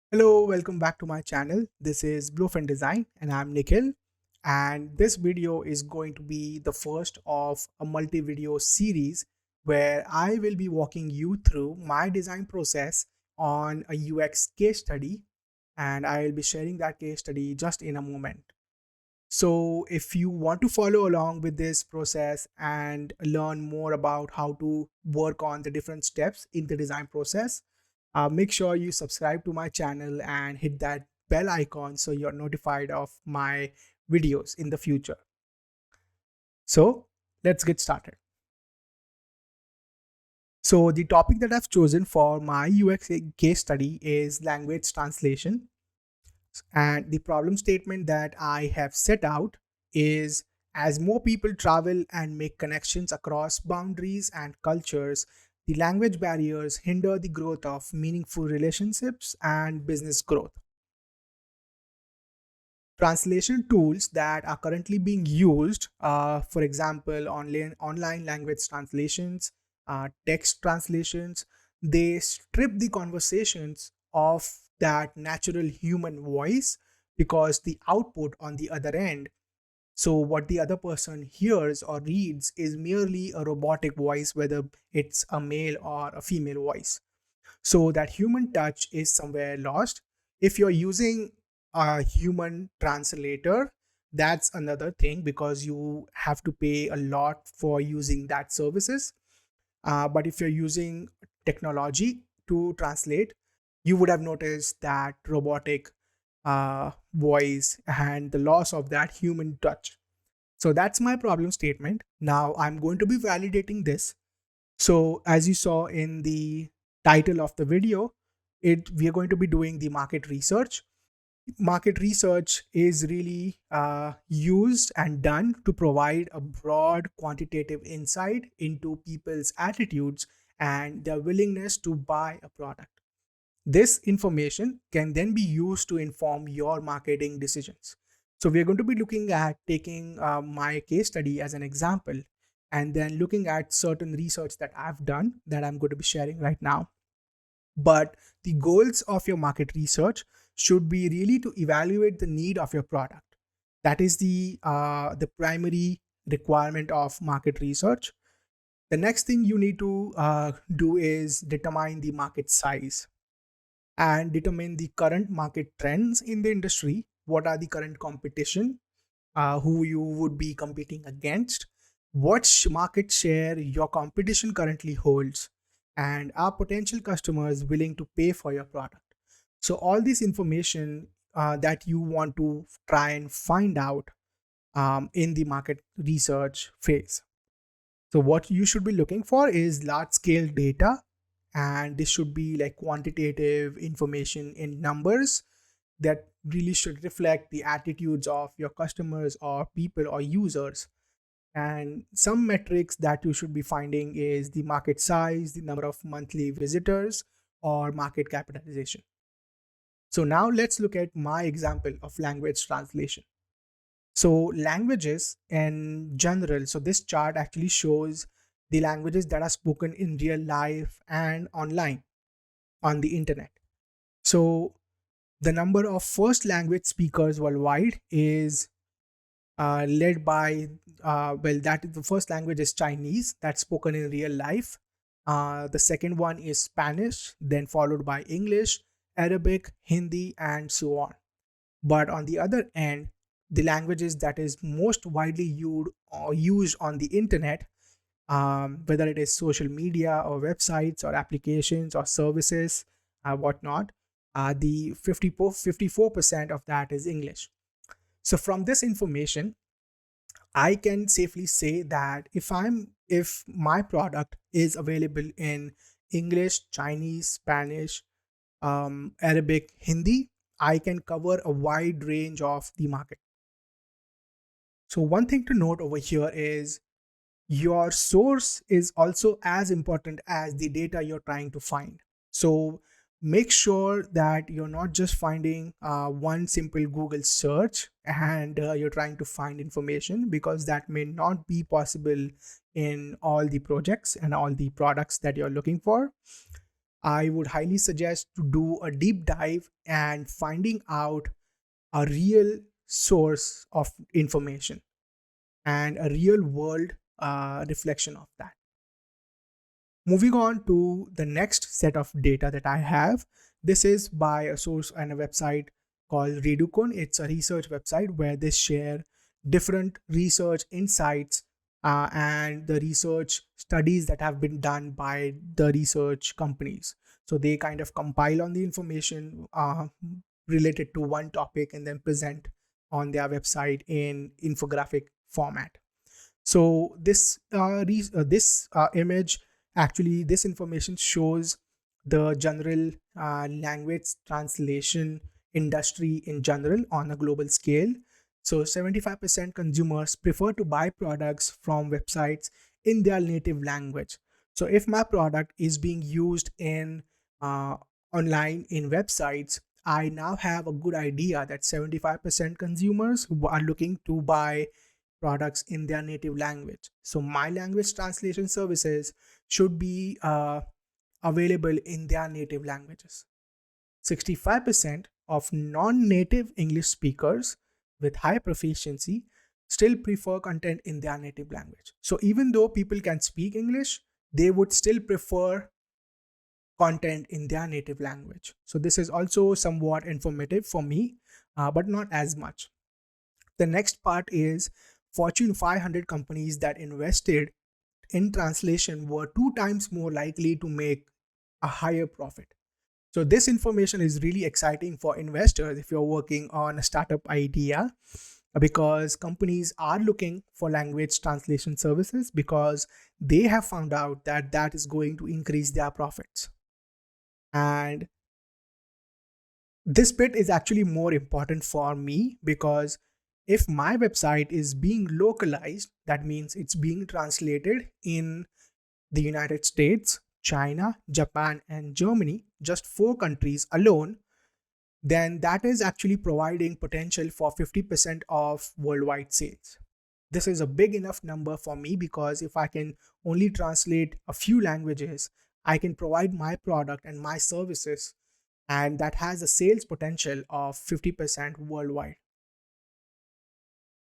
Hello, welcome back to my channel. This is Bluefin Design and I'm Nikhil. And this video is going to be the first of a multi-video series where I will be walking you through my design process on a UX case study, and I will be sharing that case study just in a moment. So if you want to follow along with this process and learn more about how to work on the different steps in the design process, make sure you subscribe to my channel and hit that bell icon so you're notified of my videos in the future. So let's get started. So the topic that I've chosen for my UX case study is language translation. And the problem statement that I have set out is, as more people travel and make connections across boundaries and cultures, the language barriers hinder the growth of meaningful relationships and business growth. Translation tools that are currently being used, for example, online language translations, text translations, they strip the conversations of that natural human voice because the output on the other end, so what the other person hears or reads, is merely a robotic voice, whether it's a male or a female voice. So that human touch is somewhere lost. If you're using a human translator, that's another thing because you have to pay a lot for using that services. But if you're using technology to translate, you would have noticed that robotic voice and the loss of that human touch. So that's my problem statement. Now I'm going to be validating this. So as you saw in the title of the video, we are going to be doing the market research. Market research is really used and done to provide a broad quantitative insight into people's attitudes and their willingness to buy a product. This information can then be used to inform your marketing decisions. So we are going to be looking at taking my case study as an example and then looking at certain research that I've done that I'm going to be sharing right now. But the goals of your market research should be really to evaluate the need of your product. That is the primary requirement of market research. The next thing you need to do is determine the market size and determine the current market trends in the industry. What are the current competition, who you would be competing against, what market share your competition currently holds, and are potential customers willing to pay for your product. So all this information that you want to try and find out in the market research phase. So what you should be looking for is large scale data, and this should be like quantitative information in numbers that really should reflect the attitudes of your customers or people or users. And some metrics that you should be finding is the market size, the number of monthly visitors, or market capitalization. So now let's look at my example of language translation. So languages in general, so this chart actually shows the languages that are spoken in real life and online on the internet. So the number of first language speakers worldwide is led by, that the first language is Chinese, that's spoken in real life. The second one is Spanish, then followed by English, Arabic, Hindi, and so on. But on the other end, the languages that is most widely used on the internet, whether it is social media or websites or applications or services, whatnot, the 54% of that is English. So from this information, I can safely say that if my product is available in English, Chinese, Spanish, Arabic, Hindi, I can cover a wide range of the market. So one thing to note over here is your source is also as important as the data you're trying to find. So make sure that you're not just finding one simple Google search and you're trying to find information, because that may not be possible in all the projects and all the products that you're looking for. I would highly suggest to do a deep dive and finding out a real source of information and a real world reflection of that. Moving on to the next set of data that I have. This is by a source and a website called Reducon. It's a research website where they share different research insights and the research studies that have been done by the research companies. So they kind of compile on the information related to one topic and then present on their website in infographic format. So this image, actually this information shows the general language translation industry in general on a global scale. So 75% consumers prefer to buy products from websites in their native language. So if my product is being used in uh, online in websites, I now have a good idea that 75% consumers who are looking to buy products in their native language. So my language translation services should be available in their native languages. 65% of non-native English speakers with high proficiency still prefer content in their native language. So even though people can speak English, they would still prefer content in their native language. So this is also somewhat informative for me, but not as much. The next part is Fortune 500 companies that invested in translation were 2 times more likely to make a higher profit. So this information is really exciting for investors if you're working on a startup idea, because companies are looking for language translation services because they have found out that that is going to increase their profits. And this bit is actually more important for me because if my website is being localized, that means it's being translated in the United States, China, Japan, and Germany, just 4 countries alone, then that is actually providing potential for 50% of worldwide sales. This is a big enough number for me because if I can only translate a few languages, I can provide my product and my services, and that has a sales potential of 50% worldwide.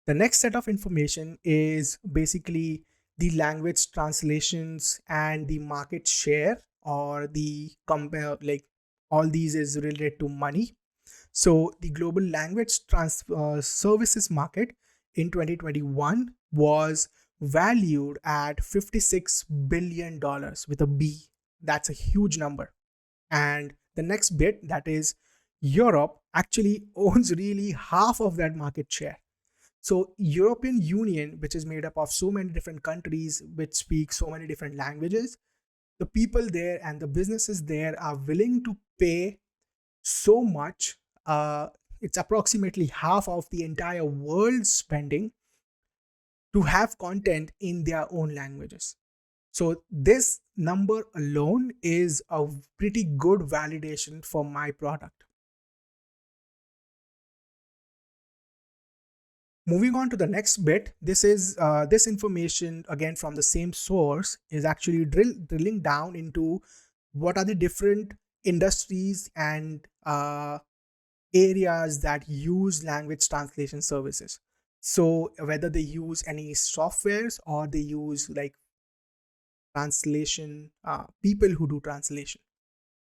The next set of information is basically the language translations and the market share, or the compare, like all these is related to money. So the global language services market in 2021 was valued at $56 billion with a B. That's a huge number. And the next bit, that is Europe, actually owns really half of that market share. So European Union, which is made up of so many different countries which speak so many different languages, the people there and the businesses there are willing to pay so much. It's approximately half of the entire world's spending to have content in their own languages. So this number alone is a pretty good validation for my product. Moving on to the next bit, this information again from the same source is actually drilling down into what are the different industries and areas that use language translation services. So whether they use any softwares or they use like translation people who do translation.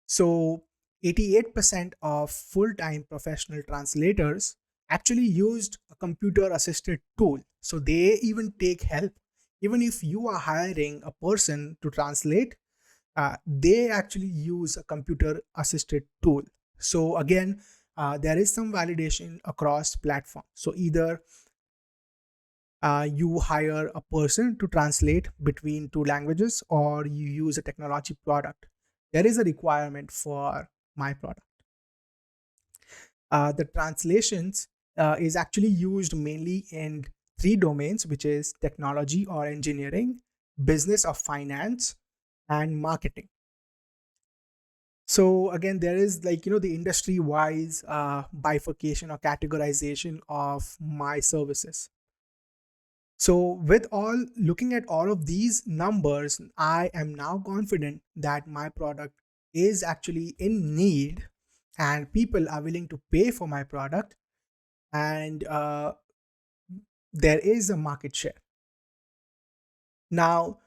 So 88% of full-time professional translators actually used a computer assisted tool. So they even take help. Even if you are hiring a person to translate, they actually use a computer assisted tool. So again, there is some validation across platforms. So either you hire a person to translate between 2 languages or you use a technology product. There is a requirement for my product. The translations is actually used mainly in 3 domains, which is technology or engineering, business or finance, and marketing. So again, there is the industry wise bifurcation or categorization of my services. So with all looking at all of these numbers, I am now confident that my product is actually in need and people are willing to pay for my product, and there is a market share. Now,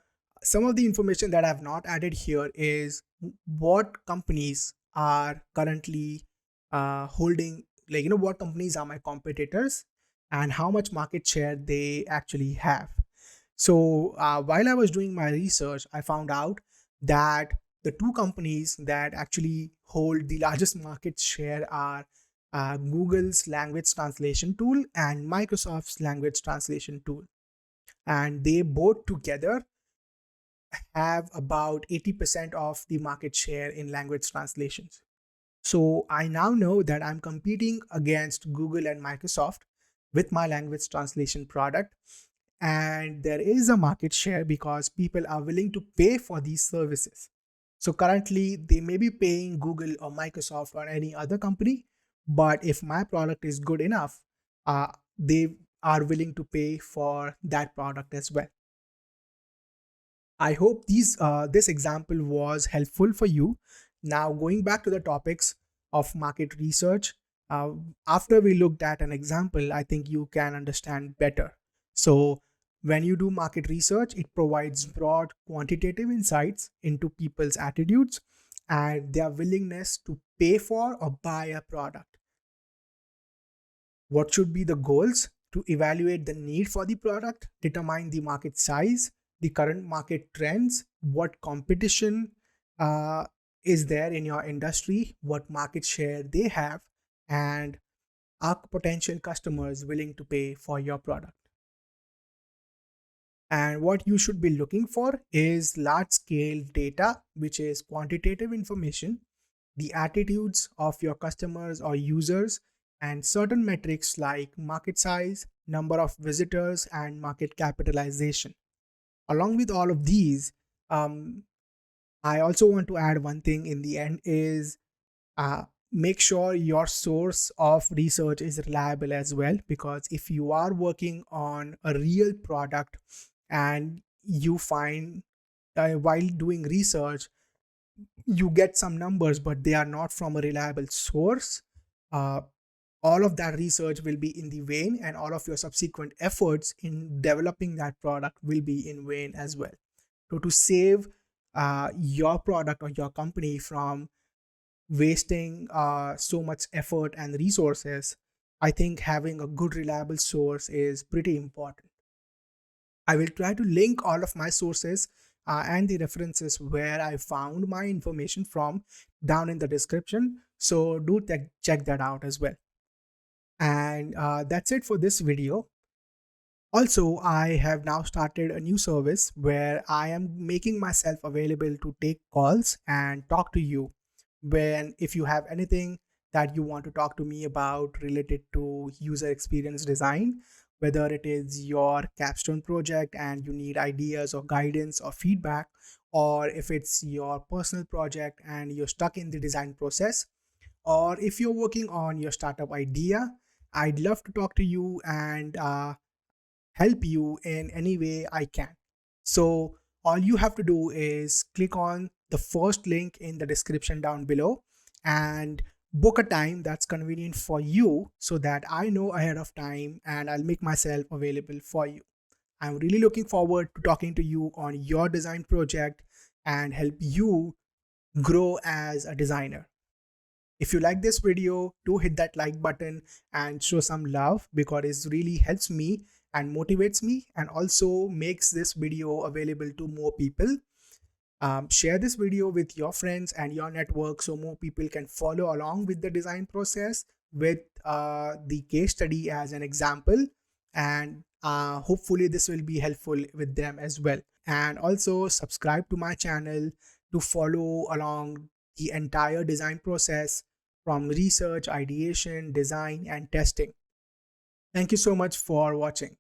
some of the information that I've not added here is what companies are currently holding, like, what companies are my competitors and how much market share they actually have. So, while I was doing my research, I found out that the two companies that actually hold the largest market share are Google's language translation tool and Microsoft's language translation tool. And they both together have about 80% of the market share in language translations. So I now know that I'm competing against Google and Microsoft with my language translation product. And there is a market share because people are willing to pay for these services. So currently, they may be paying Google or Microsoft or any other company, but if my product is good enough, they are willing to pay for that product as well. I hope this example was helpful for you. Now, going back to the topics of market research, uh, after we looked at an example, I think you can understand better. So, when you do market research, it provides broad quantitative insights into people's attitudes and their willingness to pay for or buy a product. What should be the goals? To evaluate the need for the product, determine the market size, the current market trends, what competition uh, is there in your industry, what market share they have, and are potential customers willing to pay for your product. And what you should be looking for is large scale data, which is quantitative information, the attitudes of your customers or users, and certain metrics like market size, number of visitors, and market capitalization. Along with all of these, um, I also want to add one thing in the end is uh, make sure your source of research is reliable as well, because if you are working on a real product and you find while doing research you get some numbers but they are not from a reliable source, uh, all of that research will be in the vain and all of your subsequent efforts in developing that product will be in vain as well. So to save your product or your company from wasting so much effort and resources, I think having a good reliable source is pretty important. I will try to link all of my sources and the references where I found my information from down in the description. So do check that out as well. And that's it for this video. Also, I have now started a new service where I am making myself available to take calls and talk to you when if you have anything that you want to talk to me about related to user experience design, whether it is your capstone project and you need ideas or guidance or feedback, or if it's your personal project and you're stuck in the design process, or if you're working on your startup idea, I'd love to talk to you and help you in any way I can. So all you have to do is click on the first link in the description down below and book a time that's convenient for you so that I know ahead of time and I'll make myself available for you. I'm really looking forward to talking to you on your design project and help you grow as a designer. If you like this video, do hit that like button and show some love because it really helps me and motivates me and also makes this video available to more people. Share this video with your friends and your network so more people can follow along with the design process with the case study as an example, and hopefully this will be helpful with them as well. And also subscribe to my channel to follow along the entire design process from research, ideation, design, and testing. Thank you so much for watching.